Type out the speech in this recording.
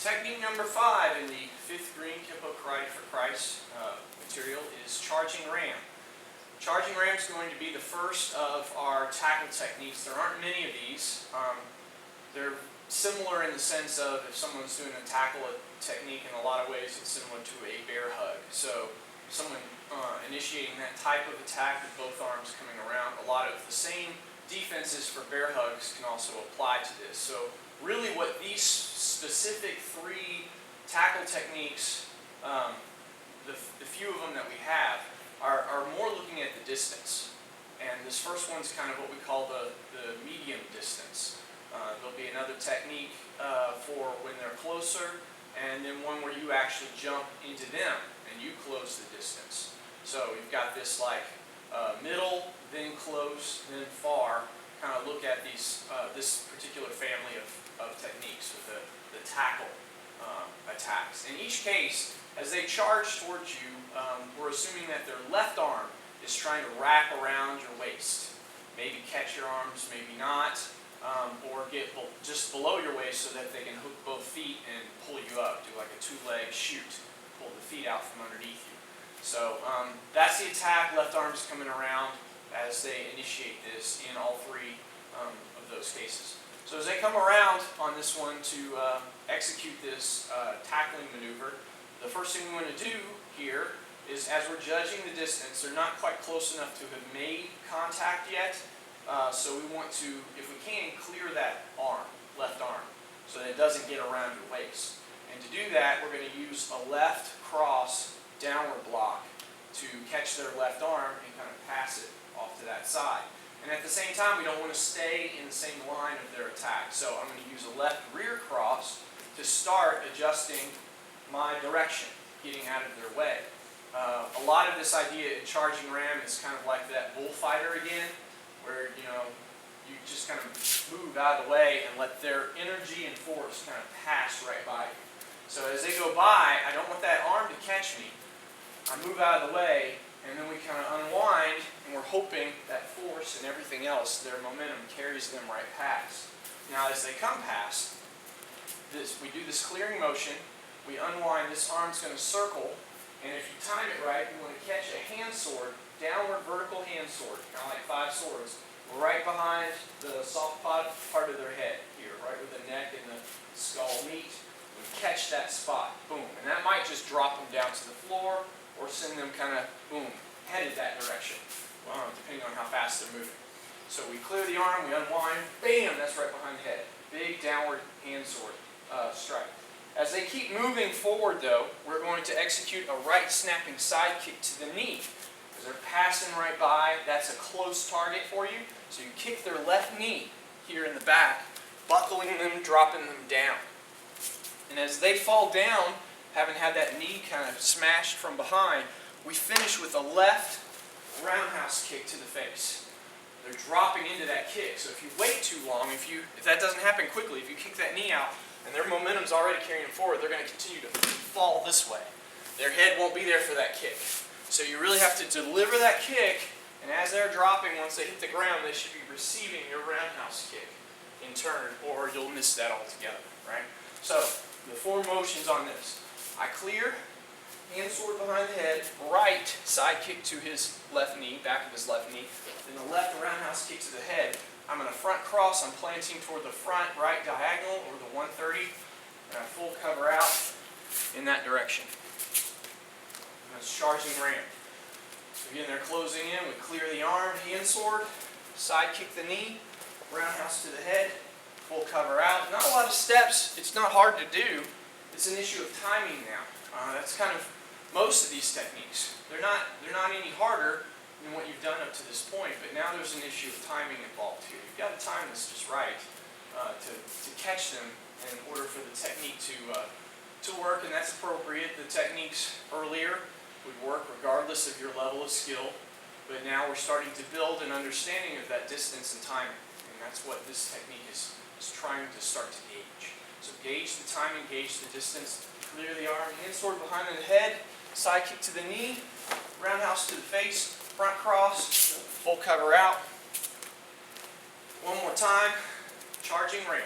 Technique number 5 in the 5th green Kenpo Karate for Christ material is charging ram. Charging ram is going to be the first of our tackle techniques. There aren't many of these. They're similar in the sense of if someone's doing a tackle technique, in a lot of ways it's similar to a bear hug. So someone initiating that type of attack with both arms coming around, a lot of the same defenses for bear hugs can also apply to this. So really what these specific 3 tackle techniques, the few of them that we have, are more looking at the distance. And this first one's kind of what we call the medium distance. There'll be another technique for when they're closer, and then one where you actually jump into them and you close the distance. So you've got this like middle, then close, then far. Kind of look at these this particular family of techniques with the tackle attacks. In each case, as they charge towards you, we're assuming that their left arm is trying to wrap around your waist. Maybe catch your arms, maybe not, or get just below your waist so that they can hook both feet and pull you up. Do like a 2-leg shoot, pull the feet out from underneath you. So that's the attack. Left arm's coming around as they initiate this in all 3 of those cases. So as they come around on this one to execute this tackling maneuver, the first thing we want to do here is, as we're judging the distance, they're not quite close enough to have made contact yet, so we want to, if we can, clear that arm, left arm, so that it doesn't get around your waist. And to do that, we're going to use a left cross downward block to catch their left arm and kind of pass it off to that side. And at the same time, we don't want to stay in the same line of their attack. So I'm going to use a left rear cross to start adjusting my direction, getting out of their way. A lot of this idea in charging ram is kind of like that bullfighter again, where you just kind of move out of the way and let their energy and force kind of pass right by you. So as they go by, I don't want that arm to catch me. I move out of the way, and then we kind of unwind, and we're hoping that force and everything else, their momentum, carries them right past. Now as they come past, we do this clearing motion, we unwind, this arm's going to circle, and if you time it right, you want to catch a hand sword, downward vertical hand sword, kind of like 5 swords, right behind the soft part of their head here, right where the neck and the skull meet. We catch that spot, boom, and that might just drop them down to the floor, or send them kind of, boom, headed that direction, depending on how fast they're moving. So we clear the arm, we unwind, bam, that's right behind the head. Big downward hand sword strike. As they keep moving forward, though, we're going to execute a right snapping side kick to the knee. As they're passing right by, that's a close target for you. So you kick their left knee here in the back, buckling them, dropping them down. And as they fall down, having had that knee kind of smashed from behind, we finish with a left roundhouse kick to the face. They're dropping into that kick, so if you wait too long, if that doesn't happen quickly, if you kick that knee out and their momentum's already carrying them forward, they're going to continue to fall this way. Their head won't be there for that kick. So you really have to deliver that kick, and as they're dropping, once they hit the ground, they should be receiving your roundhouse kick in turn, or you'll miss that altogether, right? So the 4 motions on this. I clear, hand sword behind the head, right side kick to his left knee, back of his left knee, then the left roundhouse kick to the head. I'm going to front cross, I'm planting toward the front right diagonal, or the 130, and I full cover out in that direction. And that's charging ram. So again, they're closing in, we clear the arm, hand sword, side kick the knee, roundhouse to the head, full cover out. Not a lot of steps, it's not hard to do. It's an issue of timing now. That's kind of most of these techniques. They're not any harder than what you've done up to this point, but now there's an issue of timing involved here. You've got to time this just right to catch them in order for the technique to work, and that's appropriate. The techniques earlier would work regardless of your level of skill, but now we're starting to build an understanding of that distance and timing, and that's what this technique is trying to start to gauge. So gauge the timing, gauge the distance, clear the arm, hand sword behind the head, side kick to the knee, roundhouse to the face, front cross, full cover out. One more time, charging ram.